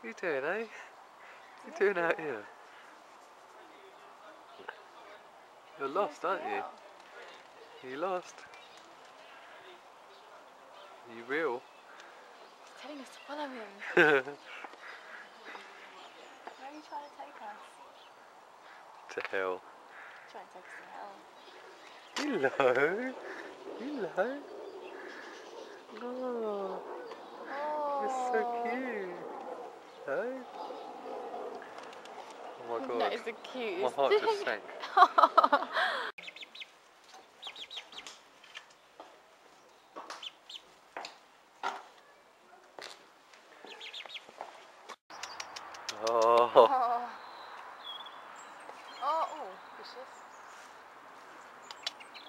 What are you doing, eh? What are you doing out here? You're lost, aren't you? You lost? Are you real? He's telling us to follow him. Where are you trying to take us? To hell. Trying to take us to hell. Hello. Hello. Oh, you're so cute. Hey? Oh my god. That is the cutest. My heart just sank. Oh. Oh, vicious.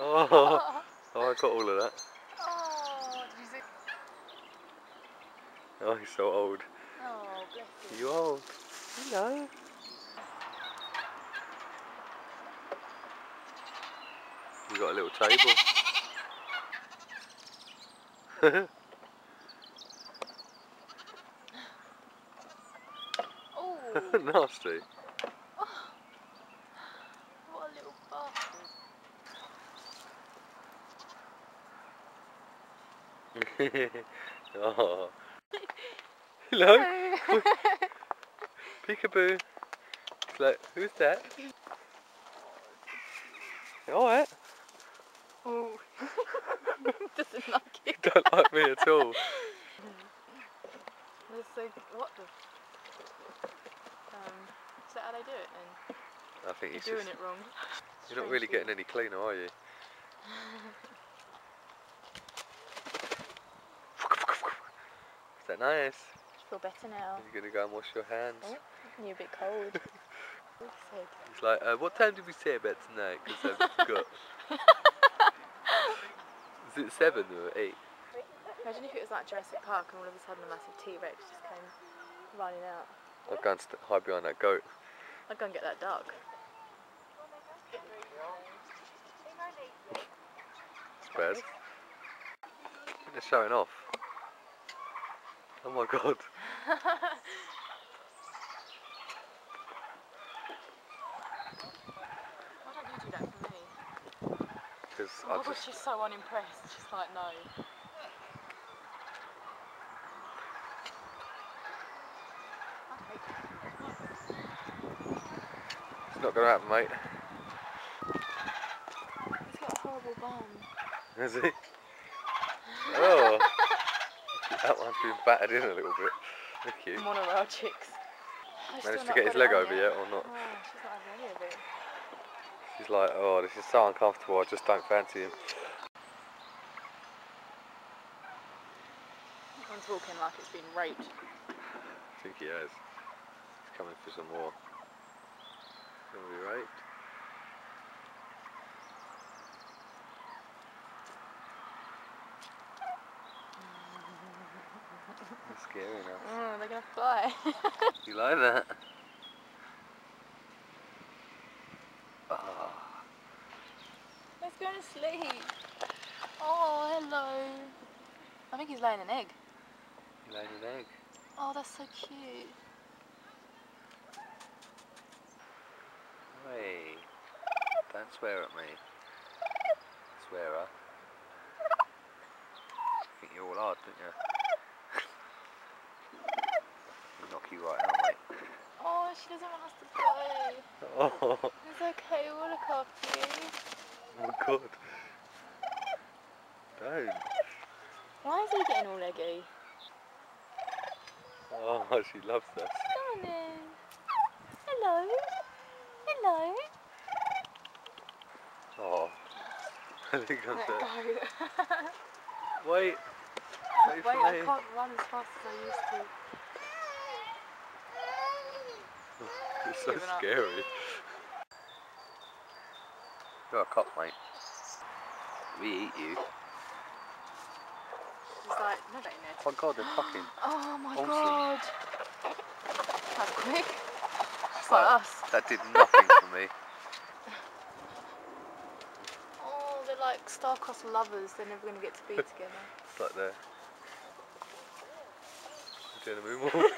Oh. Oh, I got all of that. Oh, did you see? Oh, he's so old. Oh, bless you. You old? Hello. You got a little table. Oh. Nasty. Oh, what a little bastard. Oh. Hello. Peekaboo. It's like, who's that? Alright. Oh. Doesn't like it. Don't like me at all. That's so, what the? Is that how they do it then? I think You're doing it wrong. You're not really getting any cleaner, are you? Is that nice? I feel better now. You're gonna go and wash your hands. Oh, you're a bit cold. It's like, what time did we say about tonight? Because I forgot. Is it 7 or 8? Imagine if it was like Jurassic Park and all of a sudden a massive T-Rex just came running out. I'll go and hide behind that goat. I'd go and get that duck. Spares. They're showing off. Oh my god. Why don't you do that for me? Because Oh my gosh, she's so unimpressed. She's like, no. It's not gonna happen, mate. He's got a horrible bum. Is he? Oh. That one's been battered in a little bit. Look at you. Monorail chicks. Managed to get his leg over yet or not? Oh, she's not having any of it. She's like, oh, this is so uncomfortable, I just don't fancy him. I'm talking like it's been raped. I think he has. He's coming for some more. Gonna be raped. That's scary now. Oh, they're gonna fly. You like that? Oh. Let's go to sleep. Oh, hello. I think he's laying an egg. You laid an egg. Oh, that's so cute. Hey, don't swear at me. Swearer. I think you're all hard, don't you? I'll knock you right out, mate. Oh, she doesn't want us to go. Oh, It's okay, we'll look after you. oh my god. Don't. Why is he getting all eggy? Oh, she loves us. Come on then. Hello. Hello. Oh, I think I'm Let dead. go. Wait. Wait for Wait, me. I can't run as fast as I used to. It's so Giving up. scary. You're a cop, mate. We eat you. She's like, no, that in there. Oh god, they're fucking Oh my awesome. god. That's quick. It's like us. That did nothing for me. Oh, they're like star-crossed lovers. They're never going to get to be together. It's like they're doing a moonwalk.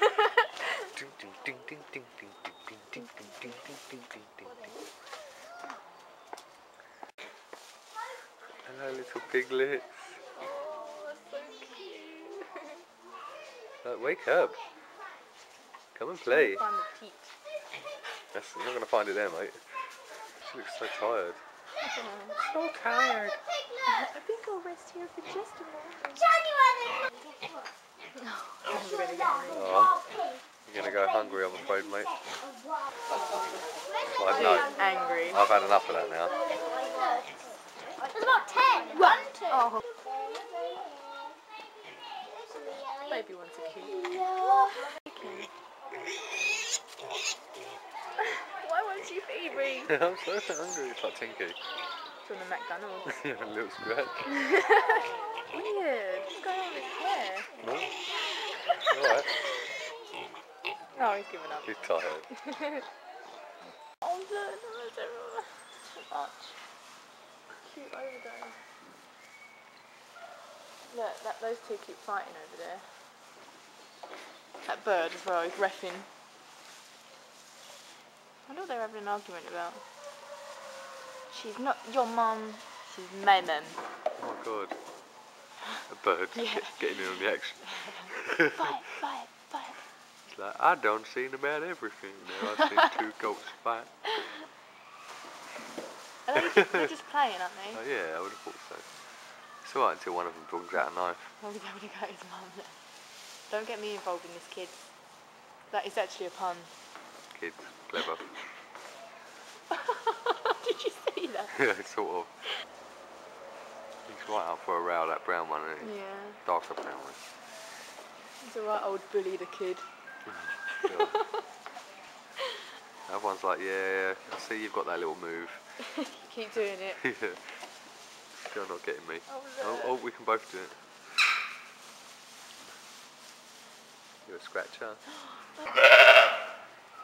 Hello, little piglets. Oh, so cute. Like, wake up. Come and play. Find the teat. You're not going to find it there, mate. She looks so tired. So tired. I think I'll rest here for just a moment. Oh, you're going to go hungry, I'm afraid, mate. I know. Angry. I've had enough of that now. There's about 10. 1, 2. Oh. Baby wants a cute. Why won't you feed me? I'm so hungry. It's like Tinky. It's from the McDonald's. A little scratch. Weird. What's going on with his hair? No? Alright. Oh, he's given up. He's tired. Oh, look. So much. Cute overdose. Look, those two keep fighting over there. That bird as well, he's reffing. I wonder what they're having an argument about. She's not your mum, she's my mum. Oh my god. A bird getting in on the action. Fight, fight, fight. It's like, I done seen about everything now. I've seen two goats fight. Are they're just playing, aren't they? Oh yeah, I would have thought so. It's alright until one of them brings out a knife. Oh, he's having a go at his mum then. Don't get me involved in this, kids. That is actually a pun. Kids, clever. Did you see that? Yeah, sort of. He's right up for a row, that brown one, isn't he? Yeah. Darker brown one. He's a right old bully, the kid. Yeah. Everyone's like, yeah, I see you've got that little move. Keep doing it. Yeah. Still not getting me. Oh, look. Oh, we can both do it. You're a scratcher.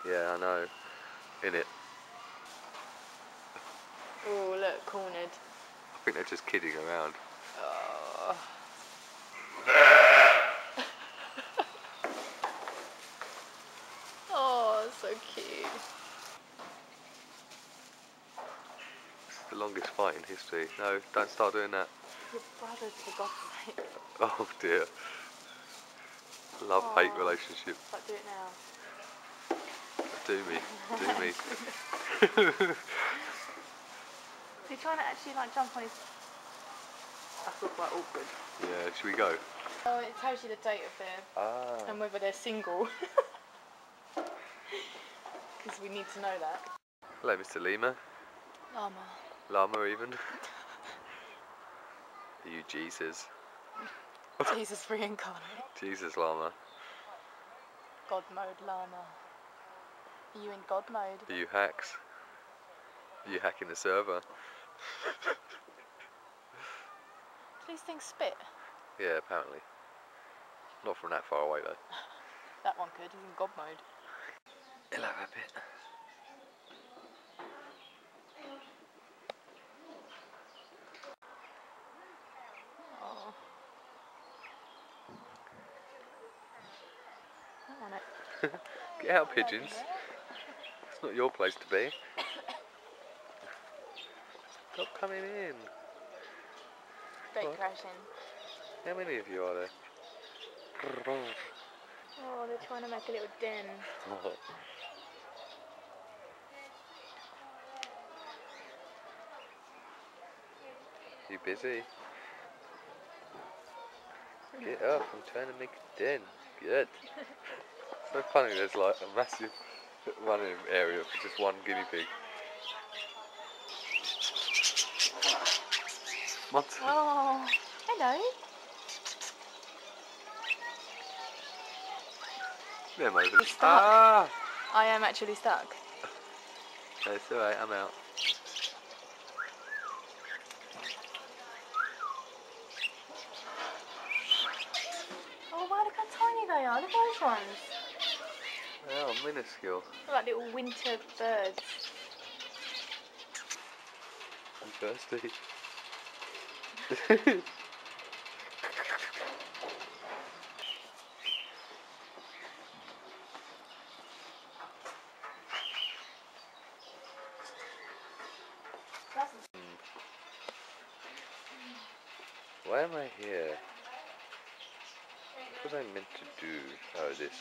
Yeah, I know. In it. Oh, look, cornered. I think they're just kidding around. Oh. Oh, so cute. It's the longest fight in history. No, don't start doing that. Your brothers, for God's sake. Oh dear. Love-hate relationship. But do it now. Do me. Do me. Is he trying to actually like jump on his... That's all quite awkward. Yeah, should we go? Oh, it tells you the date of their... Ah. and whether they're single. Because we need to know that. Hello, Mr. Lima. Llama. Llama, even. Are you Jesus? Jesus reincarnate. Jesus, Llama. God mode llama. Are you in God mode? Are you hacks? Are you hacking the server? Do these things spit? Yeah, apparently. Not from that far away, though. That one could, he's in God mode. Hello, Rabbit. Oh. I want it. Get out, pigeons. It's not your place to be. Stop coming in. Gate What? crashing. How many of you are there? Oh, they're trying to make a little den. You busy? Get up, I'm trying to make a den. Good. So funny, there's like a massive running area for just one guinea pig. What? Oh, hello. Yeah, Moses. You're stuck. Ah! I am actually stuck. No, it's alright, I'm out. Oh wow, look how tiny they are. Look at those ones. Oh, minuscule. They're like little winter birds. I'm thirsty. Why am I here? What was I meant to do? Oh, this.